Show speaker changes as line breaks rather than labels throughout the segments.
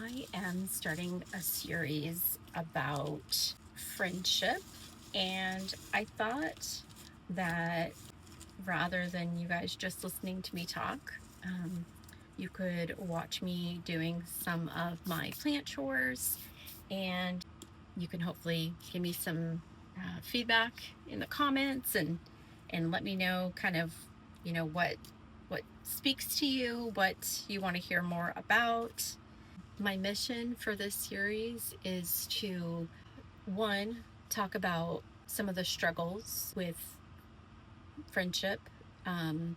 I am starting a series about friendship, and I thought that rather than you guys just listening to me talk, you could watch me doing some of my plant chores, and you can hopefully give me some feedback in the comments and let me know kind of what speaks to you, what you want to hear more about. My mission for this series is to, one, talk about some of the struggles with friendship. Um,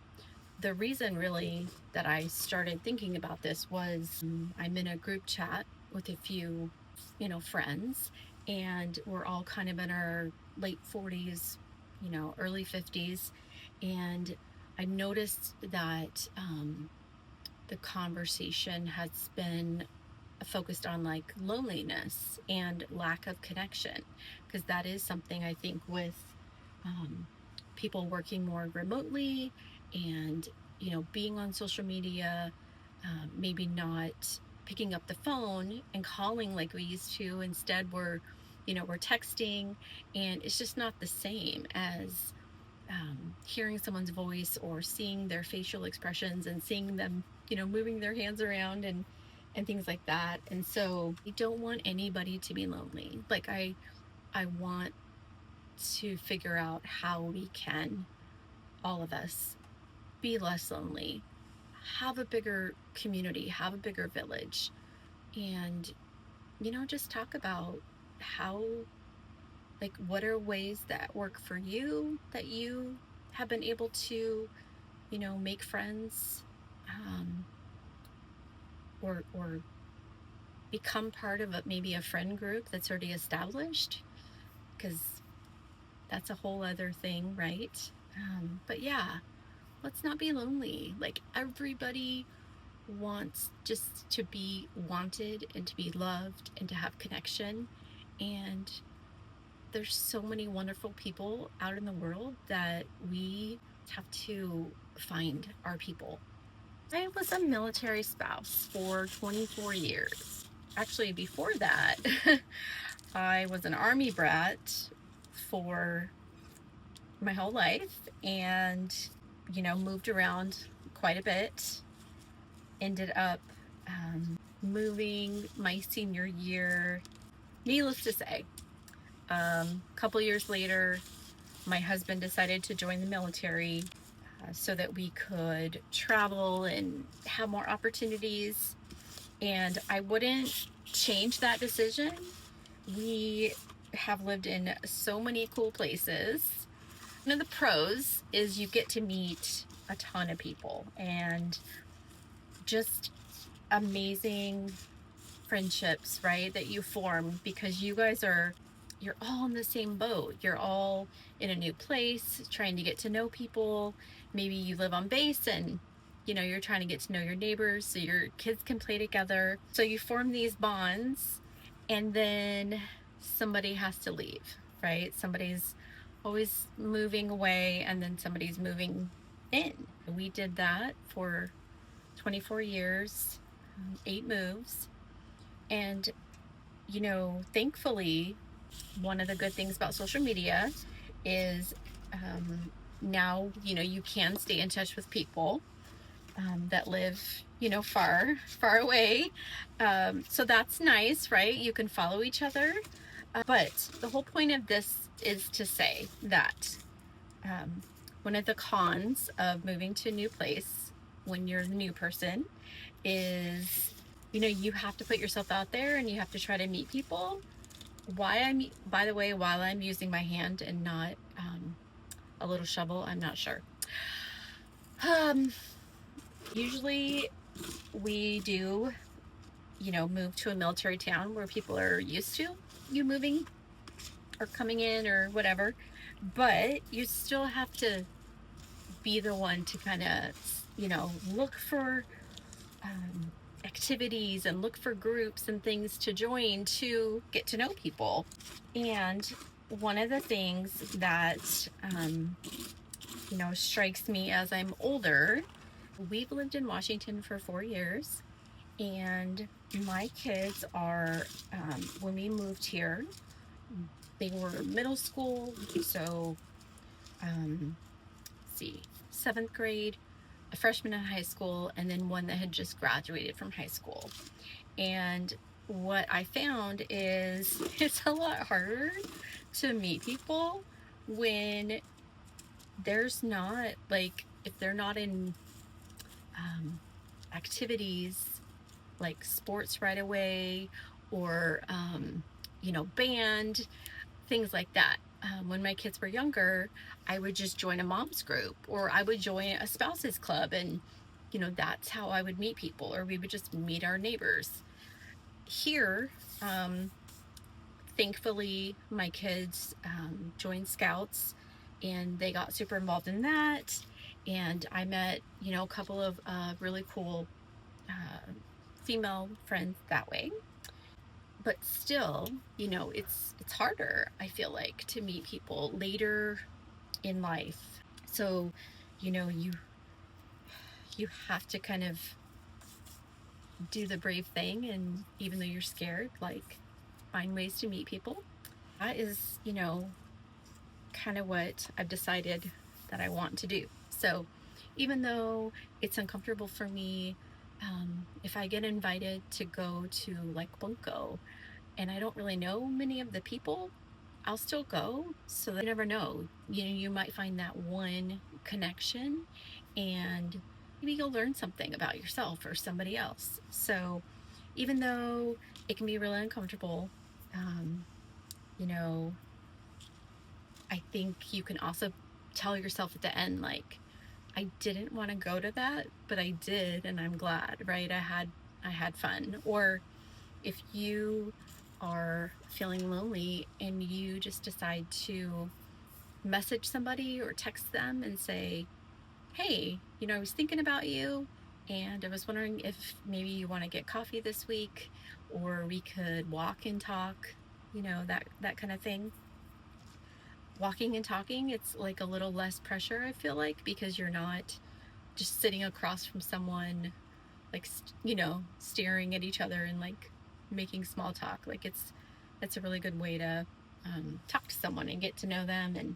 the reason really that I started thinking about this was I'm in a group chat with a few, friends, and we're all kind of in our late 40s, early 50s. And I noticed that the conversation has been focused on like loneliness and lack of connection, because that is something I think with um, people working more remotely and being on social media, maybe not picking up the phone and calling like we used to. Instead we're texting, and it's just not the same as hearing someone's voice or seeing their facial expressions and seeing them, moving their hands around and things like that. And so I don't want anybody to be lonely. Like I want to figure out how we can, all of us, be less lonely, have a bigger community, have a bigger village, and just talk about how, like, what are ways that work for you, that you have been able to make friends, um, or become part of maybe a friend group that's already established, because that's a whole other thing, right? But yeah, let's not be lonely. Like, everybody wants just to be wanted and to be loved and to have connection. And there's so many wonderful people out in the world that we have to find our people. I was a military spouse for 24 years. Actually, before that, I was an Army brat for my whole life and, moved around quite a bit. Ended up moving my senior year. Needless to say, a couple years later, my husband decided to join the military so that we could travel and have more opportunities. And I wouldn't change that decision. We have lived in so many cool places. One of the pros is you get to meet a ton of people and just amazing friendships, right, that you form because you're all in the same boat. You're all in a new place, trying to get to know people. Maybe you live on base and you're trying to get to know your neighbors so your kids can play together. So you form these bonds, and then somebody has to leave, right? Somebody's always moving away, and then somebody's moving in. We did that for 24 years, 8 moves. And thankfully, one of the good things about social media is now you can stay in touch with people that live far away. So that's nice, right? You can follow each other. But the whole point of this is to say that one of the cons of moving to a new place when you're a new person is you have to put yourself out there and you have to try to meet people. By the way, while I'm using my hand and not a little shovel, I'm not sure. Usually we do move to a military town where people are used to you moving or coming in or whatever, but you still have to be the one to kind of look for activities and look for groups and things to join to get to know people. And one of the things that strikes me as I'm older, we've lived in Washington for 4 years, And my kids are, when we moved here, they were middle school. So, let's see, seventh grade, a freshman in high school, and then one that had just graduated from high school. And what I found is it's a lot harder to meet people when there's not, like, if they're not in um, activities like sports right away, or band, things like that. When my kids were younger, I would just join a mom's group, or I would join a spouses club, and that's how I would meet people, or we would just meet our neighbors. Here, thankfully, my kids joined scouts, and they got super involved in that, and I met a couple of really cool uh, female friends that way. But still, it's harder, I feel like, to meet people later in life. So, you have to kind of do the brave thing, and even though you're scared, like, find ways to meet people. That is, kind of what I've decided that I want to do. So, even though it's uncomfortable for me, if I get invited to go to like Bunko and I don't really know many of the people, I'll still go, so that you never know. You might find that one connection, and maybe you'll learn something about yourself or somebody else. So even though it can be really uncomfortable, um, you know, I think you can also tell yourself at the end, like, I didn't want to go to that, but I did, and I'm glad, right? I had fun. Or if you are feeling lonely and you just decide to message somebody or text them and say, hey, I was thinking about you, and I was wondering if maybe you want to get coffee this week, or we could walk and talk, that kind of thing. Walking and talking, it's like a little less pressure, I feel like, because you're not just sitting across from someone, like, staring at each other and like making small talk. Like, it's a really good way to talk to someone and get to know them, and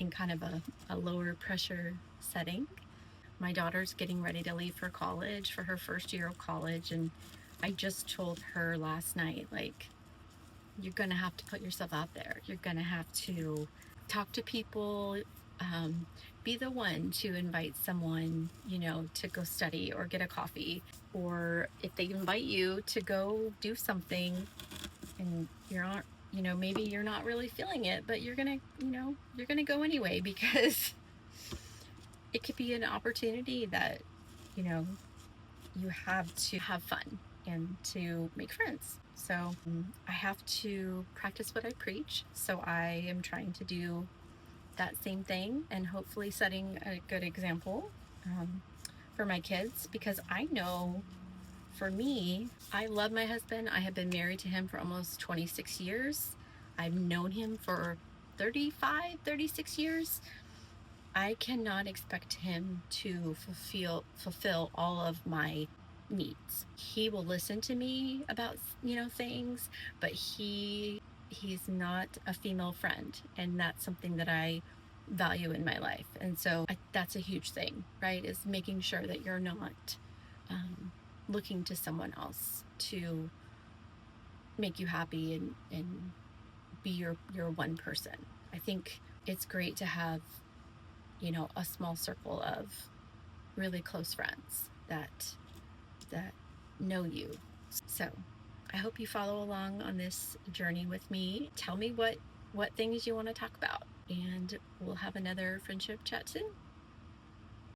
in kind of a lower pressure setting. My daughter's getting ready to leave for college, for her first year of college, and I just told her last night, like, you're gonna have to put yourself out there. You're gonna have to talk to people, um, be the one to invite someone, to go study or get a coffee. Or if they invite you to go do something and you're not, maybe you're not really feeling it, but you're gonna go anyway, because it could be an opportunity that, you know, you have to have fun and to make friends. So I have to practice what I preach. So I am trying to do that same thing, and hopefully setting a good example um, for my kids, because I know, for me, I love my husband. I have been married to him for almost 26 years. I've known him for 35, 36 years. I cannot expect him to fulfill all of my needs. He will listen to me about, things, but he's not a female friend, and that's something that I value in my life. And so that's a huge thing, right? Is making sure that you're not looking to someone else to make you happy, and be your one person. I think it's great to have, a small circle of really close friends that know you. So I hope you follow along on this journey with me. Tell me what things you want to talk about, and we'll have another friendship chat soon.